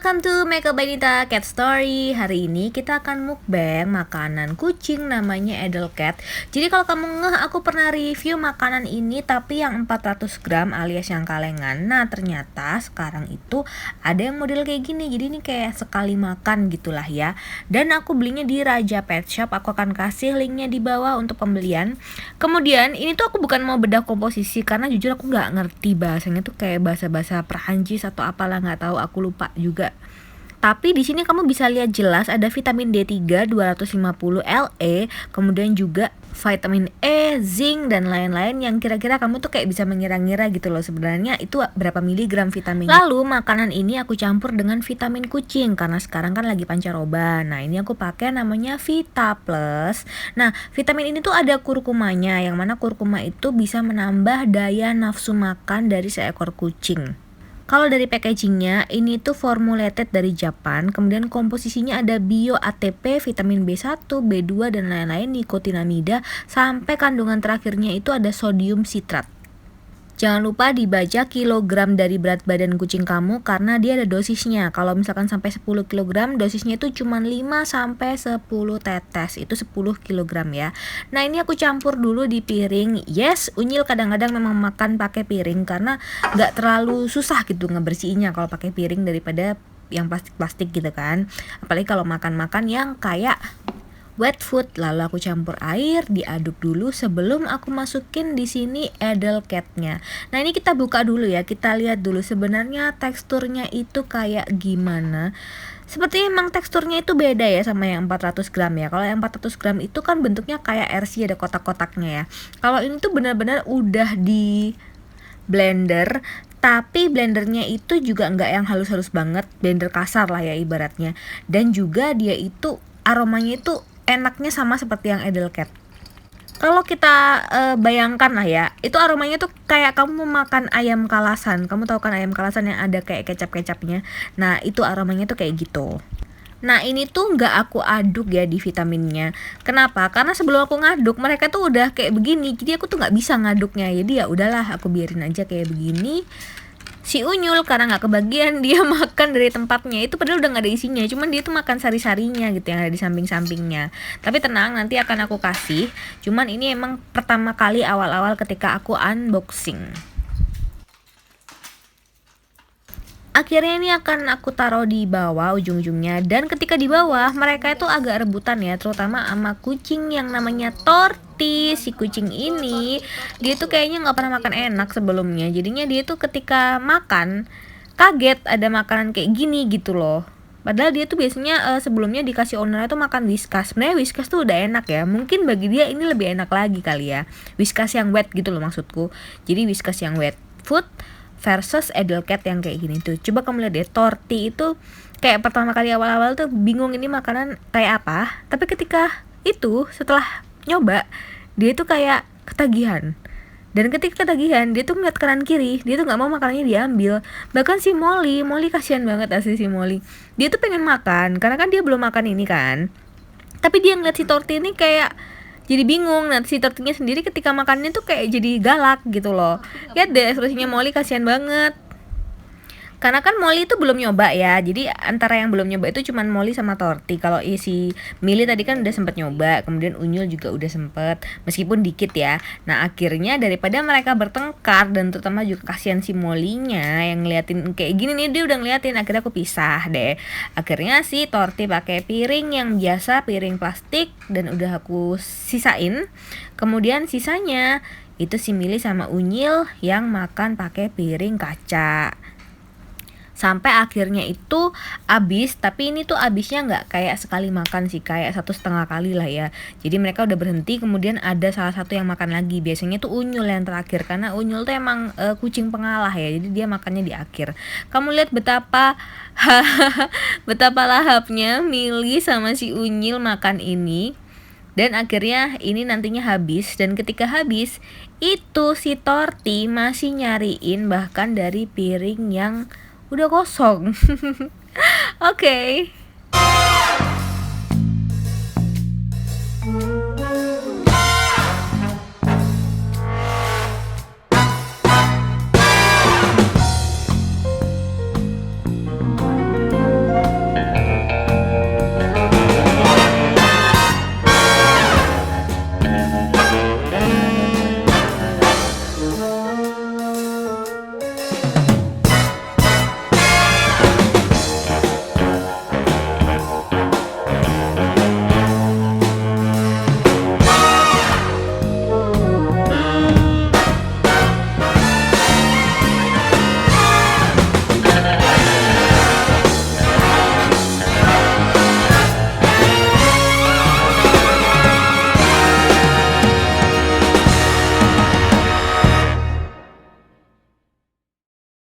Welcome to Makeup by Nita Cat Story. Hari ini kita akan mukbang makanan kucing namanya Edel Cat. Jadi kalau kamu ngeh, aku pernah review makanan ini tapi yang 400 gram alias yang kalengan. Nah ternyata sekarang itu ada yang model kayak gini. Jadi ini kayak sekali makan gitulah ya. Dan aku belinya di Raja Pet Shop. Aku akan kasih linknya di bawah untuk pembelian. Kemudian ini tuh aku bukan mau bedah komposisi karena jujur aku nggak ngerti bahasanya tuh kayak bahasa-bahasa Perancis atau apalah, nggak tahu, aku lupa juga. Tapi di sini kamu bisa lihat jelas ada vitamin D3 250 LE, kemudian juga vitamin E, zinc dan lain-lain yang kira-kira kamu tuh kayak bisa mengira-ngira gitu loh sebenarnya itu berapa miligram vitamin. Lalu makanan ini aku campur dengan vitamin kucing karena sekarang kan lagi pancaroba. Nah, ini aku pakai namanya Vita Plus. Nah, vitamin ini tuh ada kurkumanya, yang mana kurkuma itu bisa menambah daya nafsu makan dari seekor kucing. Kalau dari packagingnya, ini tuh formulated dari Japan, kemudian komposisinya ada bio ATP, vitamin B1, B2 dan lain-lain, nikotinamida, sampai kandungan terakhirnya itu ada sodium sitrat. Jangan lupa dibaca kilogram dari berat badan kucing kamu karena dia ada dosisnya. Kalau misalkan sampai 10 kg, dosisnya itu cuma 5 sampai 10 tetes. Itu 10 kg ya. Nah, ini aku campur dulu di piring. Yes, Unyil kadang-kadang memang makan pakai piring karena nggak terlalu susah gitu ngebersihinnya kalau pakai piring daripada yang plastik-plastik gitu kan. Apalagi kalau makan-makan yang kayak wet food. Lalu aku campur air, diaduk dulu sebelum aku masukin di sini Edel Cat-nya. Nah, ini kita buka dulu ya. Kita lihat dulu sebenarnya teksturnya itu kayak gimana. Sepertinya emang teksturnya itu beda ya sama yang 400 gram ya. Kalau yang 400 gram itu kan bentuknya kayak RC, ada kotak-kotaknya ya. Kalau ini tuh benar-benar udah di blender, tapi blendernya itu juga nggak yang halus-halus banget, blender kasar lah ya ibaratnya. Dan juga dia itu aromanya itu enaknya sama seperti yang Edel Cat. Kalau kita bayangkan lah ya, itu aromanya tuh kayak kamu makan ayam kalasan. Kamu tahu kan ayam kalasan yang ada kayak kecap-kecapnya. Nah, itu aromanya tuh kayak gitu. Nah, ini tuh nggak aku aduk ya di vitaminnya. Kenapa? Karena sebelum aku ngaduk mereka tuh udah kayak begini. Jadi aku tuh nggak bisa ngaduknya. Jadi ya udahlah, aku biarin aja kayak begini. Si Unyul karena nggak kebagian dia makan dari tempatnya itu, padahal udah nggak ada isinya, cuman dia tuh makan sari-sarinya gitu yang ada di samping-sampingnya. Tapi tenang, nanti akan aku kasih. Cuman ini emang pertama kali awal-awal ketika aku unboxing. Akhirnya ini akan aku taruh di bawah ujung-ujungnya, dan ketika di bawah mereka itu agak rebutan ya, terutama sama kucing yang namanya Torti. Si kucing ini dia tuh kayaknya nggak pernah makan enak sebelumnya, jadinya dia tuh ketika makan kaget ada makanan kayak gini gitu loh. Padahal dia tuh biasanya sebelumnya dikasih ownernya tuh makan Whiskas. Sebenarnya Whiskas tuh udah enak ya, mungkin bagi dia ini lebih enak lagi kali ya, Whiskas yang wet gitu loh maksudku. Jadi Whiskas yang wet food versus Edel Cat yang kayak gini tuh. Coba kamu lihat deh, Torti itu kayak pertama kali awal-awal tuh bingung ini makanan kayak apa. Tapi ketika itu setelah nyoba, dia tuh kayak ketagihan. Dan ketika ketagihan, dia tuh ngeliat kanan kiri, dia tuh nggak mau makanannya diambil. Bahkan si Molly kasihan banget asli si Molly. Dia tuh pengen makan, karena kan dia belum makan ini kan. Tapi dia ngeliat si Torti ini kayak jadi bingung. Nah, si Tortinya sendiri ketika makannya tuh kayak jadi galak gitu loh. Lihat deh ekspresinya Molly, kasihan banget. Karena kan Molly itu belum nyoba ya. Jadi antara yang belum nyoba itu cuman Molly sama Torti. Kalau si Millie tadi kan udah sempet nyoba, kemudian Unyil juga udah sempet, meskipun dikit ya. Nah, akhirnya daripada mereka bertengkar dan terutama juga kasihan si Molly-nya yang ngeliatin kayak gini nih, dia udah ngeliatin, akhirnya aku pisah deh. Akhirnya si Torti pakai piring yang biasa, piring plastik, dan udah aku sisain. Kemudian sisanya itu si Millie sama Unyil yang makan pakai piring kaca. Sampai akhirnya itu habis, tapi ini tuh habisnya nggak kayak sekali makan sih, kayak 1,5 kali lah ya. Jadi mereka udah berhenti, kemudian ada salah satu yang makan lagi. Biasanya tuh Unyul yang terakhir, karena Unyul tuh emang kucing pengalah ya, jadi dia makannya di akhir. Kamu lihat betapa betapa lahapnya Millie sama si Unyil makan ini. Dan akhirnya ini nantinya habis, dan ketika habis itu si Torti masih nyariin bahkan dari piring yang udah kosong. Oke.